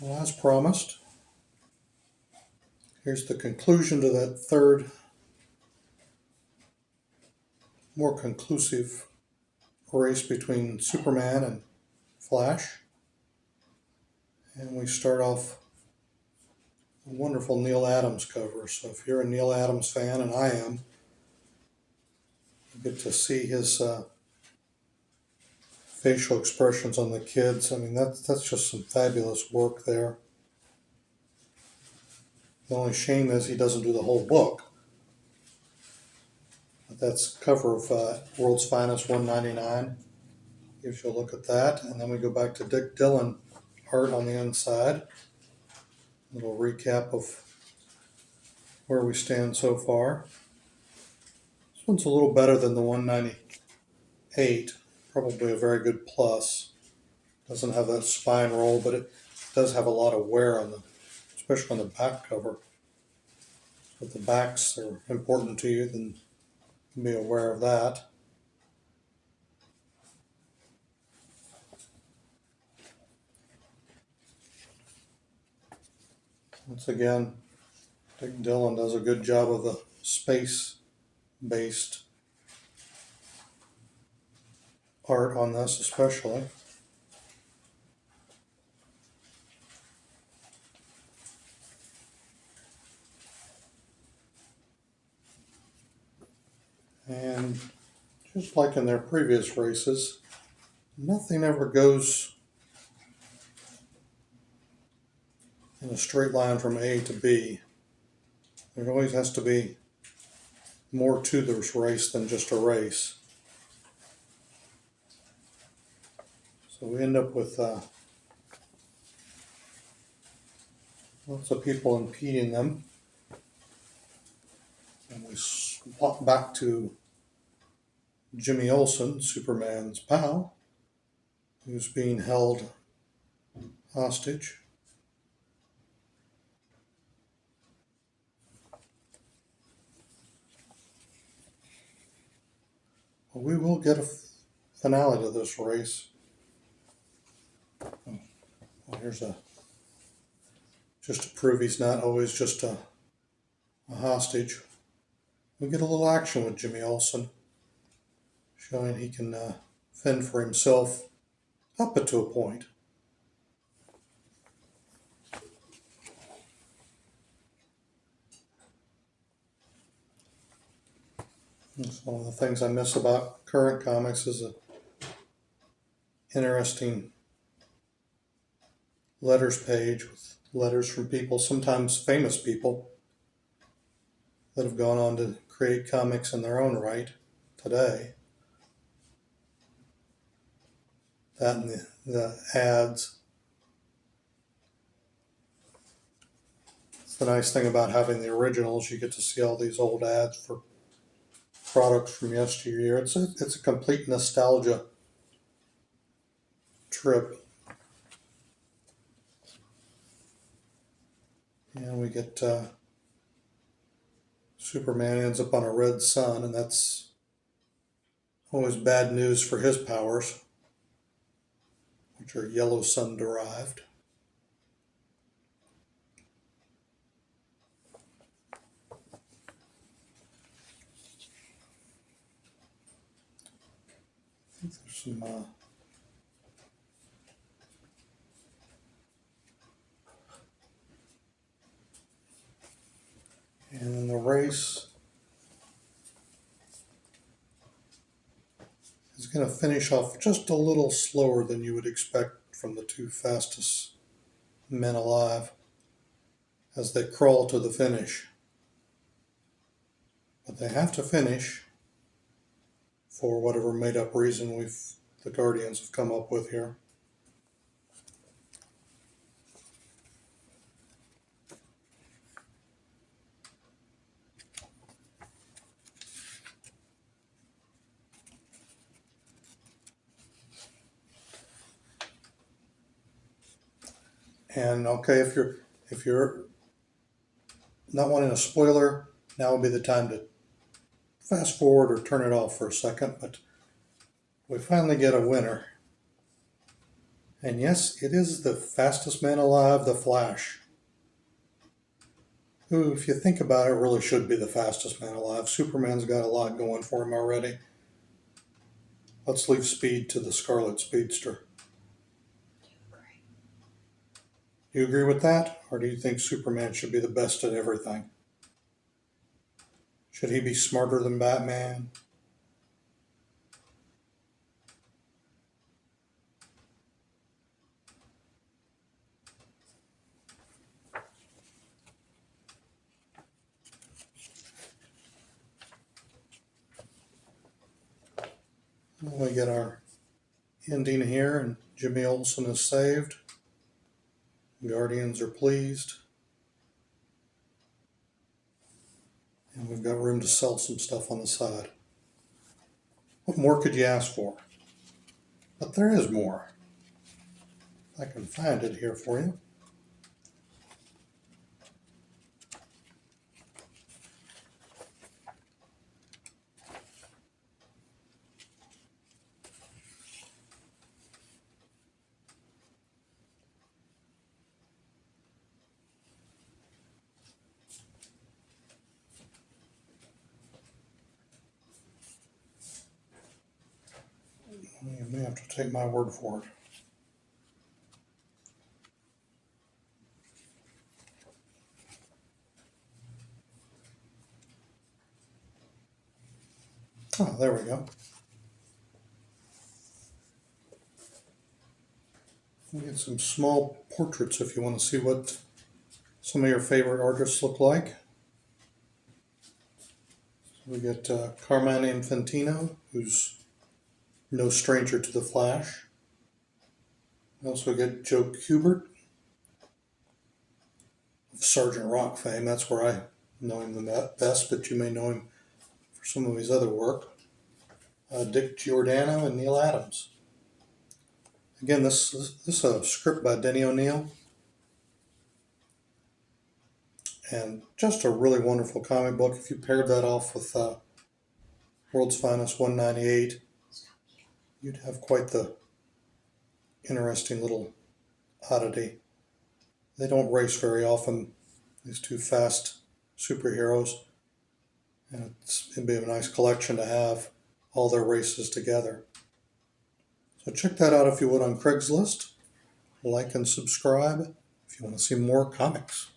Well, as promised, here's the conclusion to that third, more conclusive race between Superman and Flash. And we start off a wonderful Neal Adams cover. So if you're a Neal Adams fan, and I am, you get to see his facial expressions on the kids. I mean, that's just some fabulous work there. The only shame is he doesn't do the whole book. But that's cover of World's Finest 199. Gives you a look at that. And then we go back to Dick Dillon art on the inside. A little recap of where we stand so far. This one's a little better than the 198. Probably a very good plus. Doesn't have that spine roll, but it does have a lot of wear on especially on the back cover. If the backs are important to you, then you can be aware of that. Once again, Dick Dillon does a good job of the space-based art on this especially. And just like in their previous races, nothing ever goes in a straight line from A to B. There always has to be more to this race than just a race. So we end up with lots of people impeding them. And we swap back to Jimmy Olsen, Superman's pal, who's being held hostage. Well, we will get a finale to this race. Well, here's just to prove he's not always just a hostage. We get a little action with Jimmy Olsen, showing he can fend for himself up to a point. That's one of the things I miss about current comics is a interesting letters page with letters from people, sometimes famous people, that have gone on to create comics in their own right today. That and the ads. It's the nice thing about having the originals. You get to see all these old ads for products from yesteryear. It's a complete nostalgia trip. And we get Superman ends up on a red sun, and that's always bad news for his powers, which are yellow sun derived. I think there's some and in the race is going to finish off just a little slower than you would expect from the two fastest men alive as they crawl to the finish. But they have to finish for whatever made-up reason the Guardians have come up with here. And okay, if you're not wanting a spoiler, now would be the time to fast forward or turn it off for a second. But we finally get a winner, And yes, it is the fastest man alive, the Flash, who, if you think about it, really should be the fastest man alive. Superman's got a lot going for him already. Let's leave speed to the Scarlet Speedster. Do you agree with that? Or do you think Superman should be the best at everything? Should he be smarter than Batman? We get our ending here, and Jimmy Olsen is saved. Guardians are pleased. And we've got room to sell some stuff on the side. What more could you ask for? But there is more. I can find it here for you. You may have to take my word for it. Oh, there we go. We get some small portraits if you want to see what some of your favorite artists look like. We get Carmine Infantino, who's no stranger to the Flash. We also get Joe Kubert of Sergeant Rock fame. That's where I know him the best, but you may know him for some of his other work. Dick Giordano and Neal Adams. Again, this is a script by Denny O'Neil. And just a really wonderful comic book. If you paired that off with World's Finest 198, you'd have quite the interesting little oddity. They don't race very often, these two fast superheroes. And it'd be a nice collection to have all their races together. So check that out if you would on Craigslist. Like and subscribe if you want to see more comics.